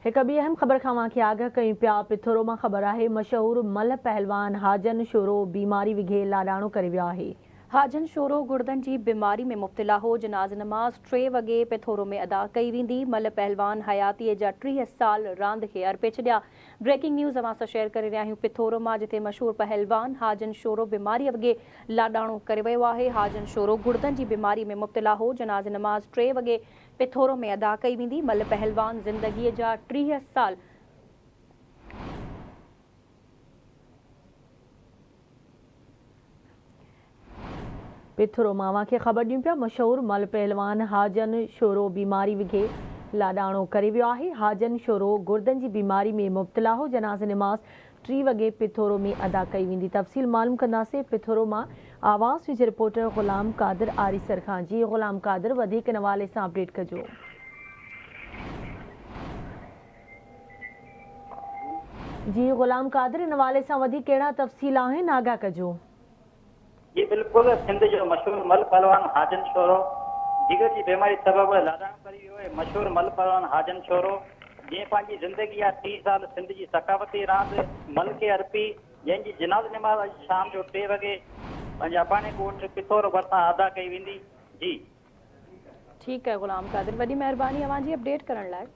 एक ॿी अहम ख़बर खां खे आगाह कयूं पिया। पिथोरो मां ख़बर आहे मशहूर मल पहलवान हाजन शोरो बीमारी विघे लाडाणो करे वियो आहे। हाजन शोरो गुर्दन जी बीमारी में मुब्तला हो। जनाज़ नमाज़ 3 वॻे पिथोरो में अदा कई वेंदी। मल पहलवान हयातीअ जा 30 साल रांदि खे अर्पे छॾिया। ब्रेकिंग न्यूज़ अवां सां शेयर करे रहिया आहियूं पिथोरो मां, जिथे मशहूर पहलवान हाजन शोरो बीमारी वॻे लाडाणो करे वियो आहे। हाजन शोरो गुर्दन जी बीमारी में मुब्तला हो। जनाज़ नमाज़ 3 वॻे पिथोरो में अदा कई वेंदी। मल पहलवान ज़िंदगीअ जा 30 साल पिथोरो मां खे ख़बर ॾियूं पिया। मशहूर मल पहलवान हाजन शोरो बीमारी विघे लाडाणो करे वियो आहे। हाजन शोरो गुर्दन जी बीमारी में मुब्तला हो। जनाज़ नमाज़ 3 वॻे पिथोरो में अदा कई वेंदी। तफ़सील मालूम कंदासीं पिथोरो मां। आवाज़ न्यूज़ रिपोर्टर ग़ुलाम कादिर आरिसर खां। जी ग़ुलाम कादिर, वधीक इन हवाले सां अपडेट कजो। जी ग़ुलाम कादिर, इन हवाले सां वधीक कहिड़ा तफ़सील आहिनि, आगाह कजो। जी बिल्कुल, सिंध जो मशहूर मल पहलवान हाजन शोरो जिगर की बीमारी सबब लाडाणो करी वियो आहे। मशहूर मल पहलवान हाजन शोरो जंहिं पंहिंजी ज़िंदगी जा 30 साल सिंध जी सकावती रांदि मल खे अर्पी, जंहिंजी जनाज़ नमाज़ अॼु शाम जो 3 वॻे पंहिंजे अबाणे ॻोठ पिथोरो भरिसां अदा कई वेंदी। जी ठीक है ग़ुलाम कादिर, वॾी महिरबानी अवां जी अपडेट करण लाइ।